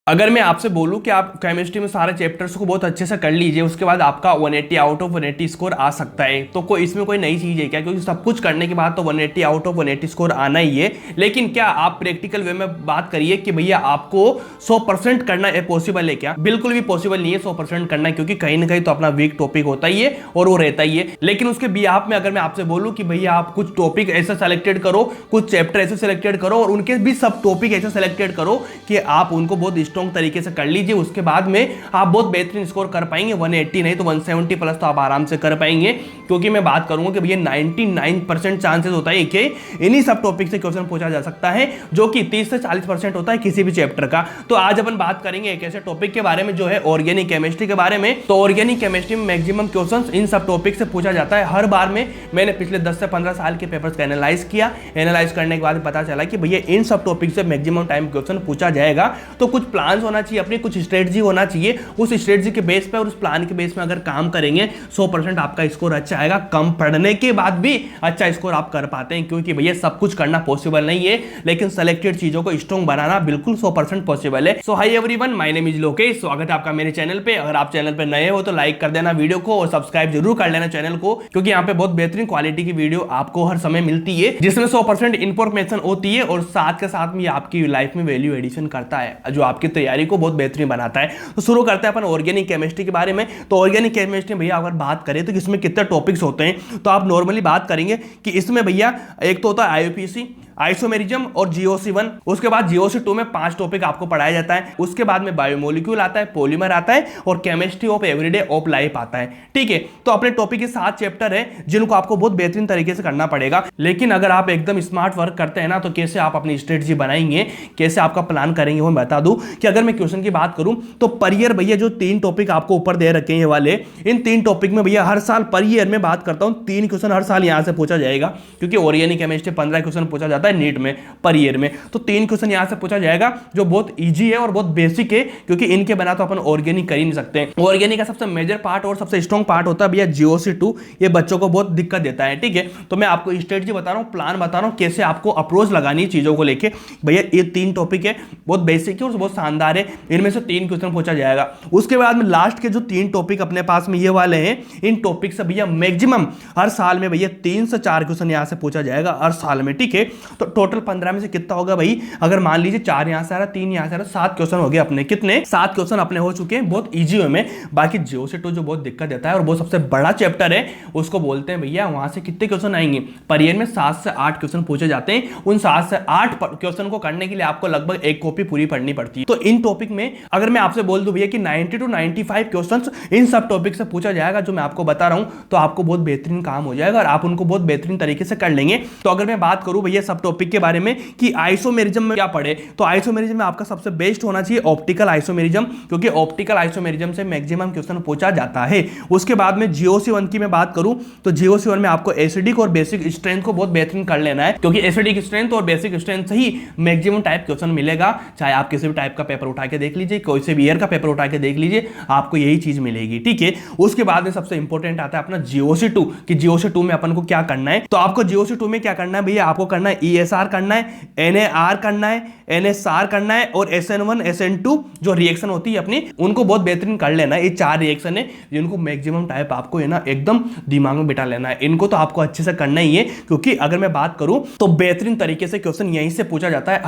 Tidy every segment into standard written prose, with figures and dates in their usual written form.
अगर मैं आपसे बोलूं कि आप केमिस्ट्री में सारे चैप्टर्स को बहुत अच्छे से कर लीजिए, उसके बाद आपका 180 आउट ऑफ 180 स्कोर आ सकता है, तो कोई इसमें कोई नई चीज़ है क्या? क्योंकि सब कुछ करने के बाद तो 180 आउट ऑफ 180 स्कोर आना ही है। लेकिन क्या आप प्रैक्टिकल वे में बात करिए कि भैया आपको 100% करना है, पॉसिबल है क्या? बिल्कुल भी पॉसिबल नहीं है 100% करना, क्योंकि कहीं ना कहीं तो अपना वीक टॉपिक होता ही है और वो रहता ही है। लेकिन उसके बिहाफ में अगर मैं आपसे बोलूं कि भैया आप कुछ टॉपिक ऐसे सेलेक्टेड करो, कुछ चैप्टर ऐसे सेलेक्टेड करो और उनके भी सब टॉपिक ऐसे सेलेक्टेड करो कि आप उनको बहुत स्ट्रॉन्ग तरीके से कर लीजिए, उसके बाद में आप बहुत बेहतरीन स्कोर कर पाएंगे। 180 नहीं तो 170 प्लस तो आप आराम से कर पाएंगे। क्योंकि मैं बात करूंगा कि भैया 99% चांसेस होता है कि इन्हीं सब टॉपिक से क्वेश्चन पूछा जा सकता है, जो कि 30 से 40% होता है किसी भी चैप्टर का। तो आज अपन बात करेंगे एक ऐसे टॉपिक के बारे में जो है ऑर्गेनिक केमिस्ट्री के बारे में। तो ऑर्गेनिक केमिस्ट्री में मैक्सिमम क्वेश्चंस इन सब टॉपिक से पूछा जाता है हर बार में। मैंने पिछले 10 से 15 साल के पेपर्स का एनालाइज किया, एनालाइज करने के बाद पता चला कि भैया इन सब टॉपिक से मैक्सिमम टाइम क्वेश्चन पूछा जाएगा। तो कुछ प्लान होना चाहिए, अपनी कुछ स्ट्रेटजी होना चाहिए। उस स्ट्रेटजी के बेस पे और उस प्लान के बेस में अगर काम करेंगे 100% आपका स्कोर अच्छा आएगा। कम पढ़ने के बाद भी अच्छा स्कोर आप कर पाते हैं, क्योंकि भैया सब कुछ करना पॉसिबल नहीं है, लेकिन सेलेक्टेड चीजों को स्ट्रॉन्ग बनाना बिल्कुल 100% पॉसिबल है। So hi everyone, my name is Lokesh, स्वागत है आपका मेरे चैनल पे। अगर आप चैनल पे नए हो तो लाइक कर देना वीडियो को और सब्सक्राइब जरूर कर लेना चैनल को, क्योंकि यहाँ पे बहुत बेहतरीन क्वालिटी की वीडियो आपको हर समय मिलती है, जिसमें 100% इंफॉर्मेशन होती है और साथ के साथ में आपकी लाइफ में वैल्यू एडिशन करता है, जो आपकी तैयारी को बहुत बेहतरीन बनाता है। तो शुरू करते हैं अपन ऑर्गेनिक केमिस्ट्री के बारे में। तो ऑर्गेनिक केमिस्ट्री भैया अगर बात करें तो इसमें कितने टॉपिक्स होते हैं, तो आप नॉर्मली बात करेंगे कि इसमें भैया एक तो होता है आईयूपीएसी, आइसोमेरिज्म और जीओसी1। उसके बाद जीओसी2 में 5 टॉपिक आपको पढ़ाया जाता है। उसके बाद में बायोमोलिक्यूल आता है, पॉलीमर आता है और chemistry of everyday of life आता है। ठीक है, तो अपने टॉपिक के 7 चैप्टर है जिनको आपको बहुत बेहतरीन तरीके से करना पड़ेगा। लेकिन अगर आप एकदम स्मार्ट वर्क करते हैं ना, तो कैसे आप अपनी स्ट्रेटजी बनाएंगे, कैसे आपका प्लान करेंगे, वो मैं बता दूं कि अगर मैं क्वेश्चन की बात करूं तो पर ईयर भैया जो 3 टॉपिक आपको ऊपर दे रखे हैं वाले, इन 3 टॉपिक में भैया हर साल पर ईयर में बात करता हूं 3 क्वेश्चन हर साल यहां से पूछा जाएगा। क्योंकि ऑर्गेनिक केमिस्ट्री 15 क्वेश्चन पूछा जाता है नीट में पर ईयर में, तो 3 क्वेश्चन यहां से पूछा जाएगा जो बहुत इजी है और बहुत बेसिक है, क्योंकि इनके बिना तो अपन ऑर्गेनिक कर ही नहीं सकते। ऑर्गेनिक का सबसे मेजर पार्ट और सबसे स्ट्रॉन्ग पार्ट होता है भैया जीओसी2। ये बच्चों को बहुत दिक्कत देता है। ठीक है, तो मैं आपको स्ट्रेटजी बता रहा हूं, प्लान बता रहा हूं, कैसे आपको अप्रोच लगानी है चीजों को लेके। भैया ये 3 टॉपिक है, बहुत बेसिक है और बहुत शानदार है, इनमें से 3 क्वेश्चन पूछा जाएगा। उसके बाद में लास्ट के जो 3 टॉपिक अपने पास में ये वाले हैं, इन टॉपिक से भैया मैक्सिमम हर साल में भैया 3 से 4 क्वेश्चन यहां से पूछा जाएगा हर साल में। ठीक है, तो टोटल 15 में से कितना होगा भाई? अगर मान लीजिए 4 यहां से आ रहा, 3 यहां से आ रहा, 7 क्वेश्चन हो गए अपने। कितने? 7 क्वेश्चन अपने हो चुके हैं बहुत इजी वे में। बाकी जीओसी2 जो बहुत दिक्कत देता है और वो सबसे बड़ा चैप्टर है, उसको बोलते हैं भैया वहां से कितने क्वेश्चन आएंगे पर ईयर में? 7 से 8 क्वेश्चन पूछे जाते हैं। उन 7 से 8 क्वेश्चन को करने के लिए आपको लगभग 1 कॉपी पूरी पढ़नी पड़ती है। तो इन टॉपिक में अगर मैं आपसे बोल दूं भैया कि 90 to 95 क्वेश्चन इन सब टॉपिक से पूछा जाएगा जो मैं आपको बता रहा हूं, तो आपको बहुत बेहतरीन काम हो जाएगा और आप उनको बहुत बेहतरीन तरीके से कर लेंगे। तो अगर मैं बात करूं भैया सब टॉपिक के बारे में कि आइसोमेरिज्म में क्या पढ़े, तो आइसोमेरिज्म में आपका सबसे बेस्ट होना चाहिए ऑप्टिकल आइसोमेरिज्म, क्योंकि ऑप्टिकल आइसोमेरिज्म से मैक्सिमम क्वेश्चन पूछा जाता है। उसके बाद में जीओसी1 की मैं बात करूं तो जीओसी1 में आपको एसिडिक और बेसिक स्ट्रेंथ को बहुत बेहतरीन कर लेना है, क्योंकि एसिडिक स्ट्रेंथ और बेसिक स्ट्रेंथ से ही मैक्सिमम टाइप क्वेश्चन मिलेगा। चाहे आप किसी भी टाइप का पेपर उठा के देख लीजिए, कोई से भी ईयर का पेपर उठा के देख लीजिए, आपको यही चीज मिलेगी। ठीक है, उसके बाद में सबसे इंपॉर्टेंट आता है अपना जीओसी2 कि जीओसी2 में अपन को क्या करना है। तो आपको जीओसी2 में क्या करना है भैया? आपको करना है ईएसआर करना है, एनएआर करना है, एनएसआर करना है और SN1 SN2 जो रिएक्शन होती है अपनी, उनको बहुत बेहतरीन कर लेना है। ये 4 रिएक्शन है जिनको मैक्सिमम टाइप आपको है ना एकदम दिमाग में बिठा लेना है। इनको तो आपको अच्छे से करना ही है, क्योंकि अगर मैं बात करूं तो बेहतरीन तरीके से क्वेश्चन यहीं से पूछा जाता है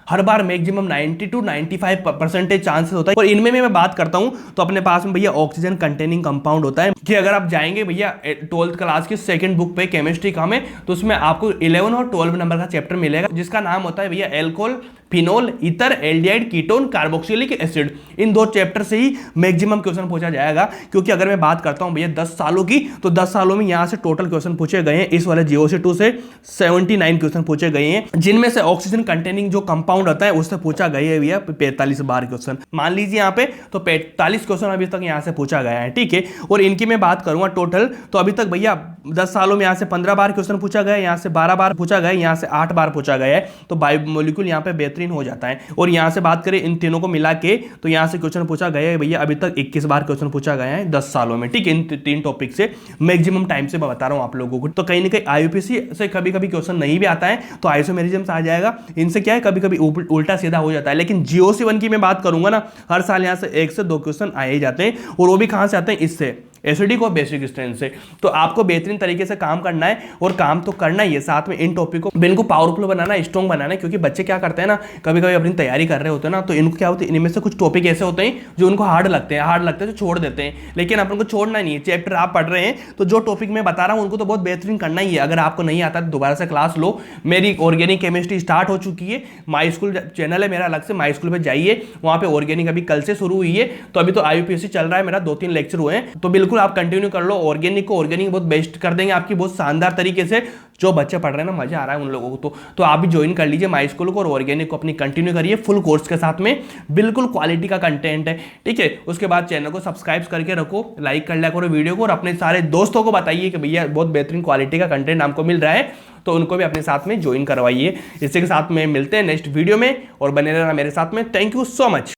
हर बार मैक्सिमम 90 to 95% चांसेस होता है। और इनमें मैं बात करता हूं तो अपने पास में भैया ऑक्सीजन कंटेनिंग कंपाउंड होता है कि अगर आप जाएंगे भैया 12th क्लास की सेकंड बुक पे केमिस्ट्री का में, तो उसमें आपको 11 और 12 नंबर का चैप्टर मिलेगा, जिसका नाम होता है भैया alcohol, phenol, ether, aldehyde, ketone, carboxylic acid. इन 2 चैप्टर से ही मैक्सिमम क्वेश्चन पूछा जाएगा। क्योंकि अगर मैं बात करता हूं भैया 10 सालों की, तो 10 सालों में यहां से टोटल क्वेश्चन पूछे गए हैं इस वाले जीओसी2 से 79 क्वेश्चन पूछे गए हैं, जिनमें से ऑक्सीजन कंटेनिंग जो कंपाउंड होता है उससे पूछा गया है भैया 45 बार क्वेश्चन। मान लीजिए यहाँ पे तो 45 क्वेश्चन अभी तक यहां से पूछा गया है। ठीक है, और इनकी मैं बात करूंगा टोटल, तो अभी तक भैया 10 सालों में यहां से 15 बार क्वेश्चन पूछा गया, यहां से 12 बार पूछा गया, यहां से 8 बार पूछा गया है। तो बायोमोलिक्यूल यहाँ पे बेहतरीन हो जाता है। और यहाँ से बात करें इन तीनों को मिला के, तो यहाँ से क्वेश्चन पूछा गया है भैया, अभी तक 21 बार क्वेश्चन पूछा गया है 10 सालों में, ठीक है। इन 3 टॉपिक से मैक्सिमम टाइम से मैं बता रहा हूँ आप लोगों को। तो कहीं ना कहीं आईयूपीएससी से कभी कभी क्वेश्चन नहीं भी आता है तो आइसोमेरिज्म से आ जाएगा। इनसे क्या है, कभी कभी उल्टा सीधा हो जाता है। लेकिन जीओसी 1 की मैं बात करूंगा ना, हर साल यहाँ से 1 से 2 क्वेश्चन आए ही जाते हैं, और वो भी कहाँ से आते हैं, इससे एसिडिक और बेसिक स्ट्रेंथ से। तो आपको बेहतरीन तरीके से काम करना है, और काम तो करना ही है, साथ में इन टॉपिक को बिल्कुल पावरफुल बनाना, स्ट्रॉन्ग बनाना है। क्योंकि बच्चे क्या करते हैं ना, कभी कभी अपनी तैयारी कर रहे होते हैं ना, तो इनको क्या होता है, इनमें से कुछ टॉपिक ऐसे होते हैं जो उनको हार्ड लगते हैं तो छोड़ देते हैं। लेकिन अपन को छोड़ना नहीं है। चैप्टर आप पढ़ रहे हैं तो जो टॉपिक मैं बता रहा हूं उनको तो बहुत बेहतरीन करना ही है। अगर आपको नहीं आता तो दोबारा से क्लास लो। मेरी ऑर्गेनिक केमिस्ट्री स्टार्ट हो चुकी है, माई स्कूल चैनल है मेरा अलग से, माई स्कूल पे जाइए, वहां पे ऑर्गेनिक अभी कल से शुरू हुई है। तो अभी तो आईयूपीएससी चल रहा है मेरा, 2-3 लेक्चर हुए हैं, तो बिल्कुल आप कंटिन्यू कर लो ऑर्गेनिक को। ऑर्गेनिक बहुत बेस्ट कर देंगे आपकी, बहुत शानदार तरीके से। जो बच्चे पढ़ रहे हैं ना, मजा आ रहा है उन लोगों को, तो आप भी ज्वाइन कर लीजिए माई स्कूल को, और ऑर्गेनिक को अपनी कंटिन्यू करिए फुल कोर्स के साथ में। बिल्कुल क्वालिटी का कंटेंट है, ठीक है। उसके बाद चैनल को सब्सक्राइब करके रखो, लाइक कर लिया करो वीडियो को, और अपने सारे दोस्तों को बताइए कि भैया बहुत बेहतरीन क्वालिटी का कंटेंट हमको मिल रहा है, तो उनको भी अपने साथ में ज्वाइन करवाइए। इसी के साथ में मिलते हैं नेक्स्ट वीडियो में, और बने रहना मेरे साथ में। Thank you so much.